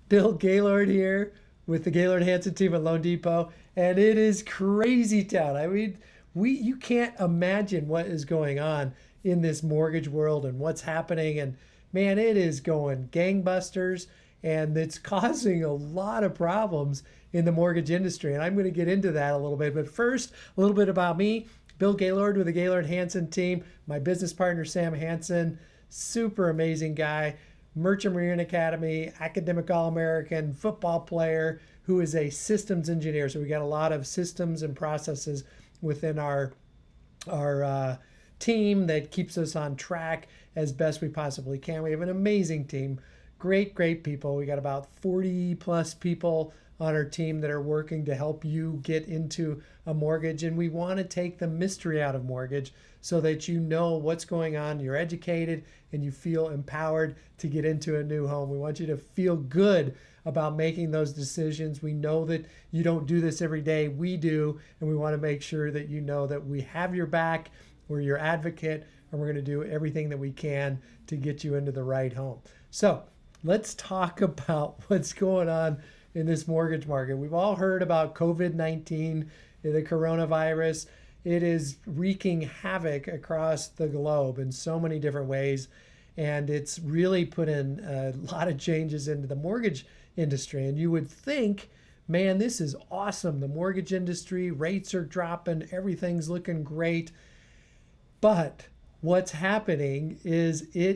Bill Gaylord here with the Gaylord Hanson team at Loan Depot, and it is crazy town. I mean, we you can't imagine what is going on in this mortgage world and what's happening. And man, it is going gangbusters, and it's causing a lot of problems in the mortgage industry. And I'm going to get into that a little bit. But first, a little bit about me. Bill Gaylord with the Gaylord Hanson team, my business partner Sam Hanson, super amazing guy, Merchant Marine Academy, academic All-American, football player who is a systems engineer. So we got a lot of systems and processes within our team that keeps us on track as best we possibly can. We have an amazing team, great people. We got about 40 plus people on our team that are working to help you get into a mortgage. And we want to take the mystery out of mortgage so that you know what's going on, you're educated, and you feel empowered to get into a new home. We want you to feel good about making those decisions. We know that you don't do this every day. We do, and we want to make sure that you know that we have your back, we're your advocate, and we're going to do everything that we can to get you into the right home. So let's talk about what's going on in this mortgage market. We've all heard about COVID-19, the coronavirus. It is wreaking havoc across the globe in so many different ways. And it's really put in a lot of changes into the mortgage industry. And you would think, man, this is awesome. The mortgage industry, rates are dropping, everything's looking great. But what's happening is they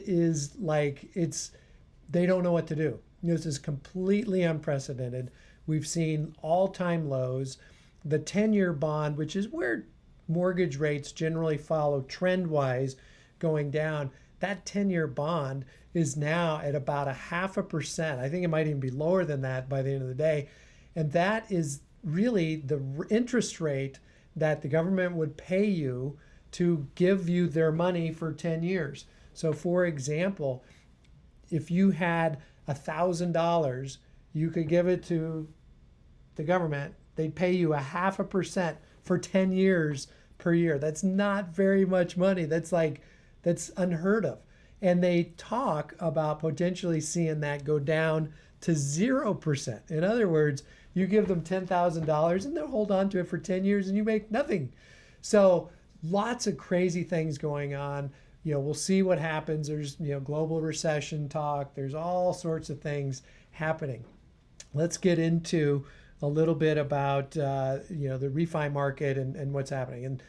don't know what to do. This is completely unprecedented. We've seen all-time lows. The 10-year bond, which is where mortgage rates generally follow trend-wise going down, that 10-year bond is now at about 0.5%. I think it might even be lower than that by the end of the day. And that is really the interest rate that the government would pay you to give you their money for 10 years. So for example, if you had $1,000, you could give it to the government. They'd pay you 0.5% for 10 years per year. That's not very much money. That's unheard of. And they talk about potentially seeing that go down to 0%. In other words, you give them $10,000 and they'll hold on to it for 10 years and you make nothing. So lots of crazy things going on. We'll see what happens. There's, global recession talk. There's all sorts of things happening. Let's get into a little bit about, the refi market and what's happening. And,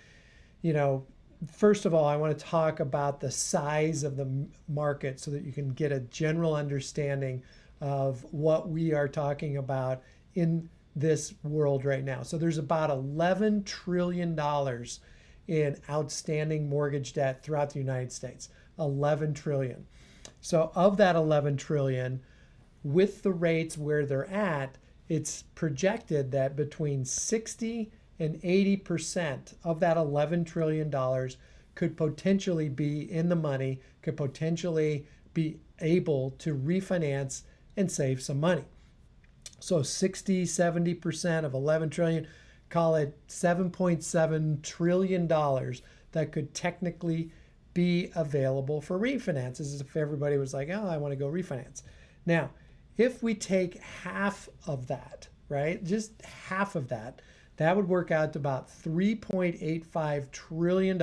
first of all, I want to talk about the size of the market so that you can get a general understanding of what we are talking about in this world right now. So there's about $11 trillion in outstanding mortgage debt throughout the United States. 11 trillion. So of that 11 trillion, with the rates where they're at, it's projected that between 60 and 80% of that $11 trillion could potentially be in the money, could potentially be able to refinance and save some money. So 60, 70% of 11 trillion, call it $7.7 trillion that could technically be available for refinances if everybody was like, oh, I want to go refinance. Now, if we take half of that, right, just half of that, that would work out to about $3.85 trillion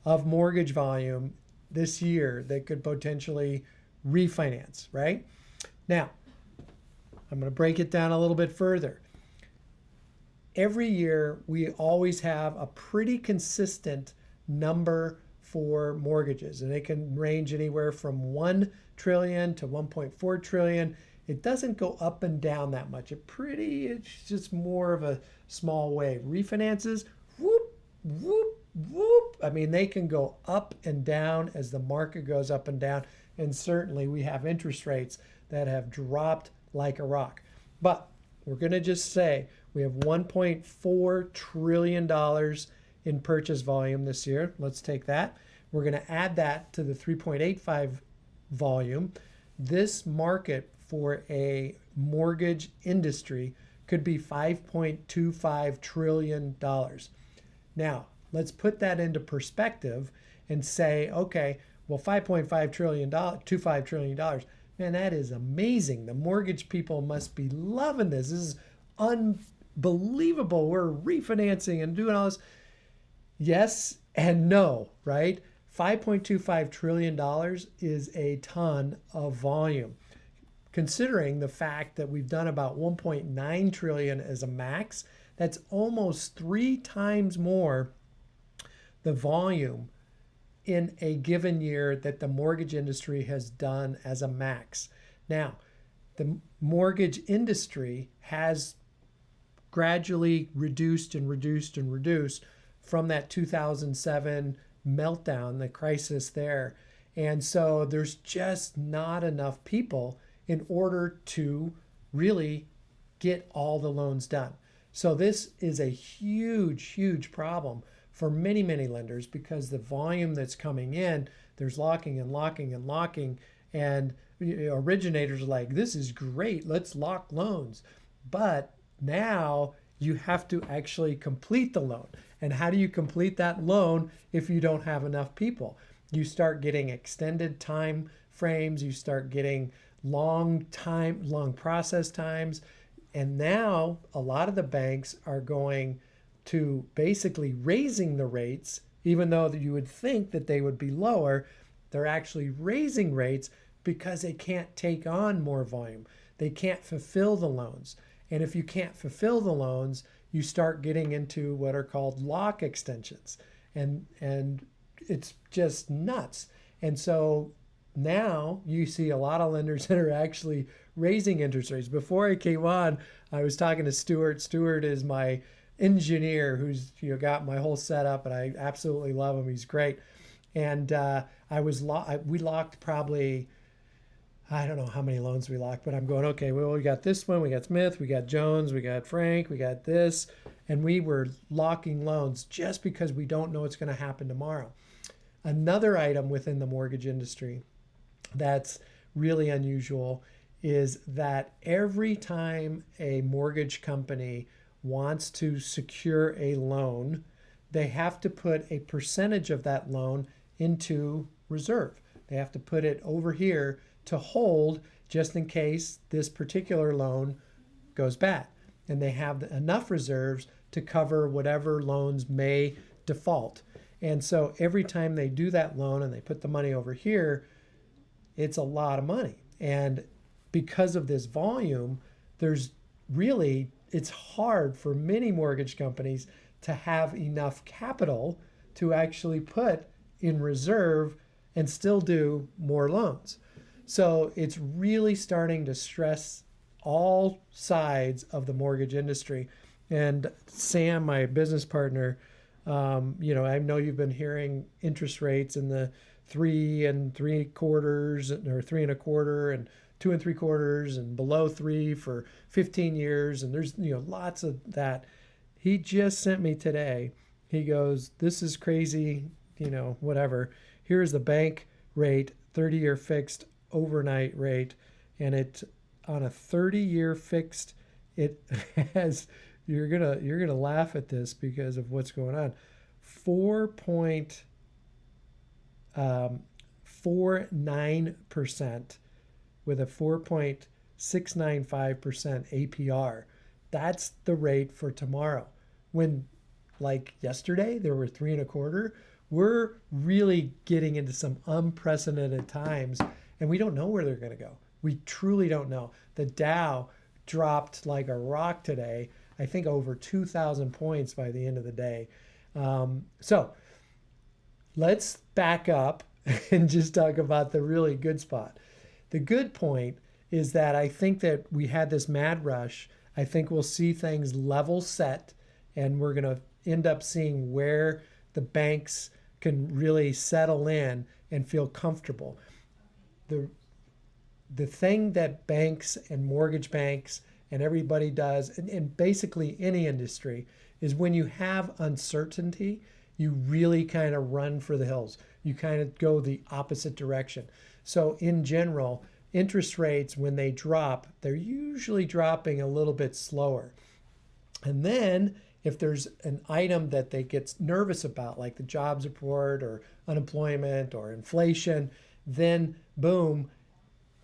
of mortgage volume this year that could potentially refinance, right? Now, I'm going to break it down a little bit further. Every year, we always have a pretty consistent number for mortgages, and it can range anywhere from 1 trillion to 1.4 trillion. It doesn't go up and down that much. It's just more of a small wave. Refinances, whoop, whoop, whoop. I mean, they can go up and down as the market goes up and down. And certainly we have interest rates that have dropped like a rock. But we're going to just say we have $1.4 trillion in purchase volume this year. Let's take that. We're going to add that to the 3.85 volume. This market for a mortgage industry could be $5.25 trillion. Now, let's put that into perspective and say, okay, well, $5.5 trillion, $25 trillion, Man, that is amazing. The mortgage people must be loving this. This is unbelievable. We're refinancing and doing all this. Yes and no, right? $5.25 trillion is a ton of volume. Considering the fact that we've done about 1.9 trillion as a max, that's almost 3 times more the volume in a given year that the mortgage industry has done as a max. Now, the mortgage industry has gradually reduced from that 2007 meltdown, the crisis there. And so there's just not enough people in order to really get all the loans done. So this is a huge problem for many, many lenders because the volume that's coming in, there's locking, and originators are like, this is great, let's lock loans. But now you have to actually complete the loan. And how do you complete that loan if you don't have enough people? You start getting extended time frames, you start getting long process times. And now a lot of the banks are going to basically raising the rates, even though you would think that they would be lower. They're actually raising rates because they can't take on more volume. They can't fulfill the loans. And if you can't fulfill the loans, you start getting into what are called lock extensions. And it's just nuts. And so now you see a lot of lenders that are actually raising interest rates. Before I came on, I was talking to Stuart. Stuart is my engineer who's got my whole setup, and I absolutely love him. He's great. And we locked probably, I don't know how many loans we locked, but I'm going, okay, well, we got this one, we got Smith, we got Jones, we got Frank, we got this. And we were locking loans just because we don't know what's going to happen tomorrow. Another item within the mortgage industry that's really unusual is that every time a mortgage company wants to secure a loan, they have to put a percentage of that loan into reserve. They have to put it over here to hold just in case this particular loan goes bad. And they have enough reserves to cover whatever loans may default. And so every time they do that loan and they put the money over here, it's a lot of money. And because of this volume, it's hard for many mortgage companies to have enough capital to actually put in reserve and still do more loans. So it's really starting to stress all sides of the mortgage industry. And Sam, my business partner, I know you've been hearing interest rates in the 3 3/4 or 3 1/4 and 2 3/4 and below 3 for 15 years. And there's, lots of that. He just sent me today. He goes, this is crazy, whatever. Here's the bank rate, 30-year fixed overnight rate. And it on a 30-year fixed, it has, you're gonna laugh at this because of what's going on. 4.49% with a 4.695% APR. That's the rate for tomorrow. When, like yesterday, there were 3 1/4. We're really getting into some unprecedented times, and we don't know where they're going to go. We truly don't know. The Dow dropped like a rock today. I think over 2,000 points by the end of the day. So let's back up and just talk about the really good spot. The good point is that I think that we had this mad rush. I think we'll see things level set, and we're going to end up seeing where the banks can really settle in and feel comfortable. The thing that banks and mortgage banks and everybody does, and basically any industry, is when you have uncertainty, you really kind of run for the hills. You kind of go the opposite direction. So in general, interest rates, when they drop, they're usually dropping a little bit slower. And then if there's an item that they get nervous about, like the jobs report or unemployment or inflation, then boom,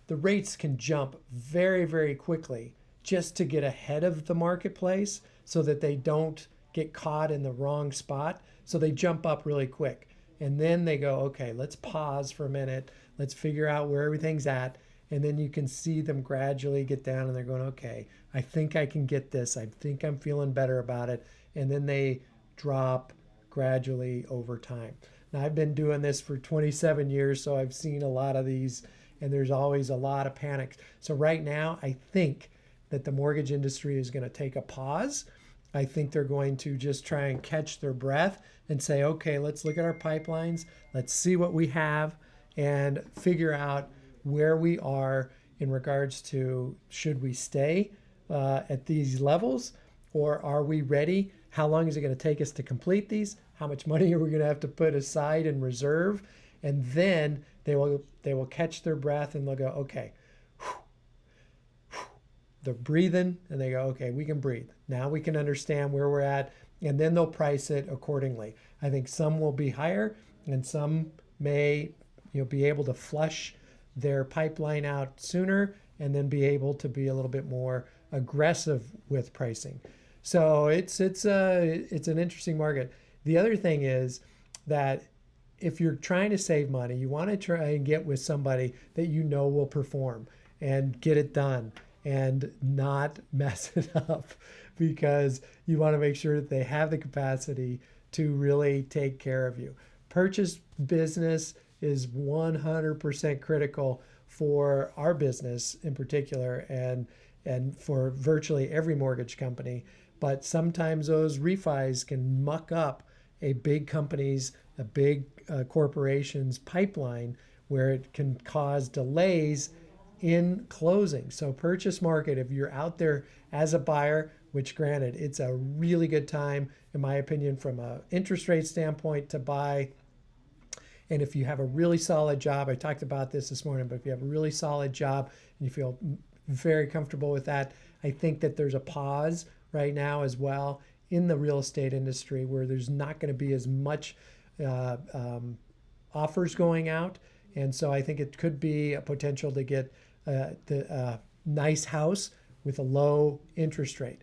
the rates can jump very, very quickly just to get ahead of the marketplace so that they don't get caught in the wrong spot. So they jump up really quick. And then they go, okay, let's pause for a minute. Let's figure out where everything's at. And then you can see them gradually get down and they're going, okay, I think I can get this. I think I'm feeling better about it. And then they drop gradually over time. Now, I've been doing this for 27 years, so I've seen a lot of these, and there's always a lot of panic. So right now, I think that the mortgage industry is going to take a pause. I think they're going to just try and catch their breath and say, okay, let's look at our pipelines. Let's see what we have and figure out where we are in regards to should we stay at these levels, or are we ready? How long is it going to take us to complete these? How much money are we going to have to put aside in reserve? And then they will catch their breath and they'll go, okay, they're breathing and they go, okay, we can breathe. Now we can understand where we're at, and then they'll price it accordingly. I think some will be higher and some may be able to flush their pipeline out sooner and then be able to be a little bit more aggressive with pricing. So it's an interesting market. The other thing is that if you're trying to save money, you want to try and get with somebody that you know will perform and get it done and not mess it up, because you want to make sure that they have the capacity to really take care of you. Purchase business is 100% critical for our business in particular, and for virtually every mortgage company. But sometimes those refis can muck up a big company's, a big corporation's pipeline, where it can cause delays in closing. So purchase market, if you're out there as a buyer, which granted, it's a really good time, in my opinion, from an interest rate standpoint to buy. And if you have a really solid job, I talked about this morning, but if you have a really solid job and you feel very comfortable with that, I think that there's a pause right now as well in the real estate industry, where there's not going to be as much offers going out. And so I think it could be a potential to get the nice house with a low interest rate.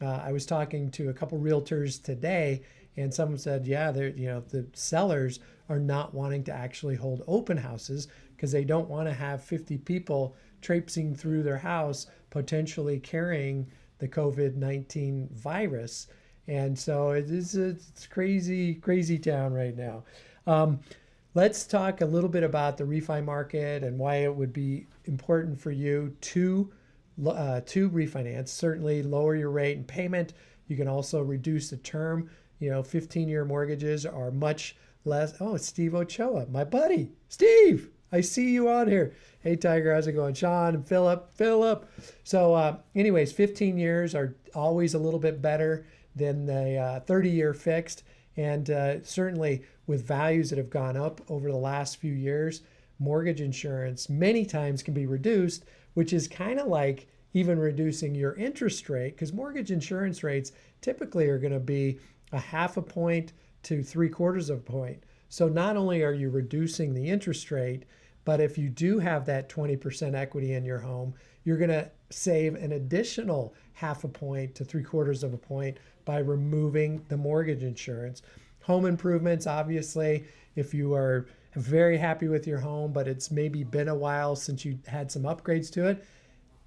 I was talking to a couple realtors today, and someone said, yeah, the sellers are not wanting to actually hold open houses because they don't want to have 50 people traipsing through their house, potentially carrying the COVID-19 virus. And so it's crazy town right now. Let's talk a little bit about the refi market and why it would be important for you to refinance. Certainly lower your rate and payment. You can also reduce the term. 15-year mortgages are much less. Oh, it's Steve Ochoa, my buddy. Steve, I see you on here. Hey, Tiger, how's it going? Sean and Philip. So anyways, 15 years are always a little bit better than the 30-year fixed. And certainly with values that have gone up over the last few years, mortgage insurance many times can be reduced, which is kind of like even reducing your interest rate, because mortgage insurance rates typically are going to be 0.5 point to 0.75 point. So not only are you reducing the interest rate, but if you do have that 20% equity in your home, you're going to save an additional 0.5 point to 0.75 point by removing the mortgage insurance. Home improvements, obviously, if you are very happy with your home, but it's maybe been a while since you had some upgrades to it,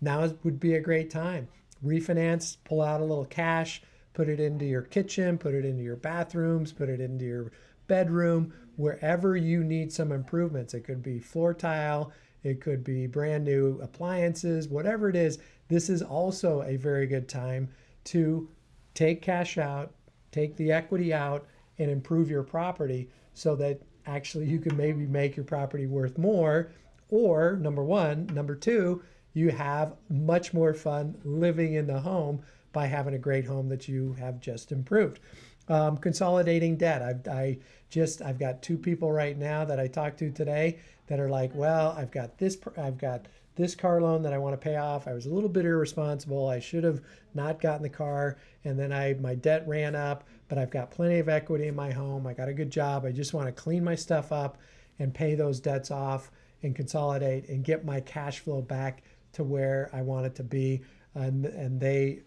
now would be a great time. Refinance, pull out a little cash, put it into your kitchen, put it into your bathrooms, put it into your bedroom, wherever you need some improvements. It could be floor tile, it could be brand new appliances, whatever it is. This is also a very good time to take cash out, take the equity out, and improve your property so that actually you can maybe make your property worth more, or number one. Number two, you have much more fun living in the home by having a great home that you have just improved. Consolidating debt. I've got two people right now that I talked to today that are like, well, I've got this car loan that I want to pay off. I was a little bit irresponsible. I should have not gotten the car, and then my debt ran up, but I've got plenty of equity in my home. I got a good job. I just want to clean my stuff up and pay those debts off and consolidate and get my cash flow back to where I want it to be. And they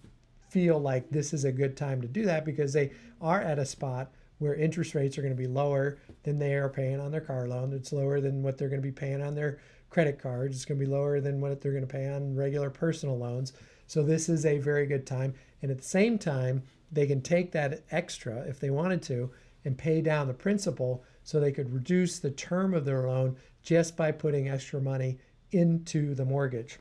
feel like this is a good time to do that because they are at a spot where interest rates are going to be lower than they are paying on their car loan. It's lower than what they're going to be paying on their credit cards. It's going to be lower than what they're going to pay on regular personal loans. So this is a very good time. And at the same time, they can take that extra if they wanted to and pay down the principal so they could reduce the term of their loan just by putting extra money into the mortgage.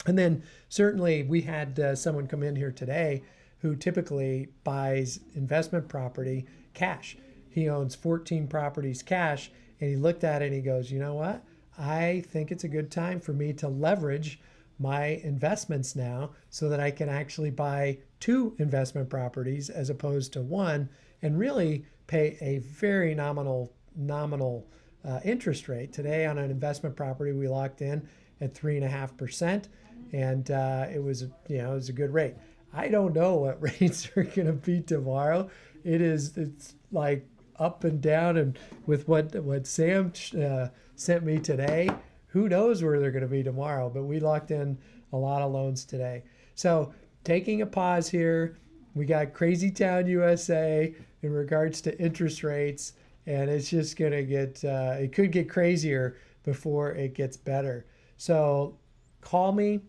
And then certainly we had someone come in here today who typically buys investment property cash. He owns 14 properties cash, and he looked at it and he goes, you know what? I think it's a good time for me to leverage my investments now so that I can actually buy 2 investment properties as opposed to 1 and really pay a very nominal interest rate. Today on an investment property, we locked in at 3.5%, and it was a good rate. I don't know what rates are going to be tomorrow. It's like up and down, and with what Sam sent me today, who knows where they're going to be tomorrow, but we locked in a lot of loans today. So taking a pause here, we got Crazytown, USA in regards to interest rates, and it's just going to it could get crazier before it gets better. So call me,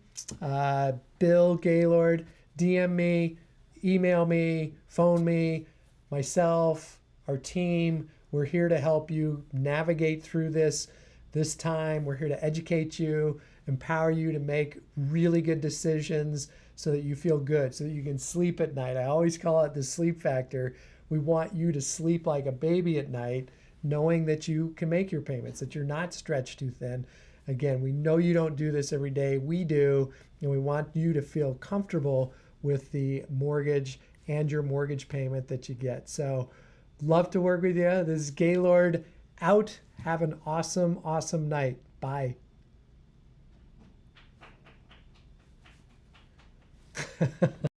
Bill Gaylord, DM me, email me, phone me, myself, our team. We're here to help you navigate through this time. We're here to educate you, empower you to make really good decisions so that you feel good, so that you can sleep at night. I always call it the sleep factor. We want you to sleep like a baby at night, knowing that you can make your payments, that you're not stretched too thin. Again, we know you don't do this every day. We do, and we want you to feel comfortable with the mortgage and your mortgage payment that you get. So love to work with you. This is Gaylord out. Have an awesome, awesome night. Bye.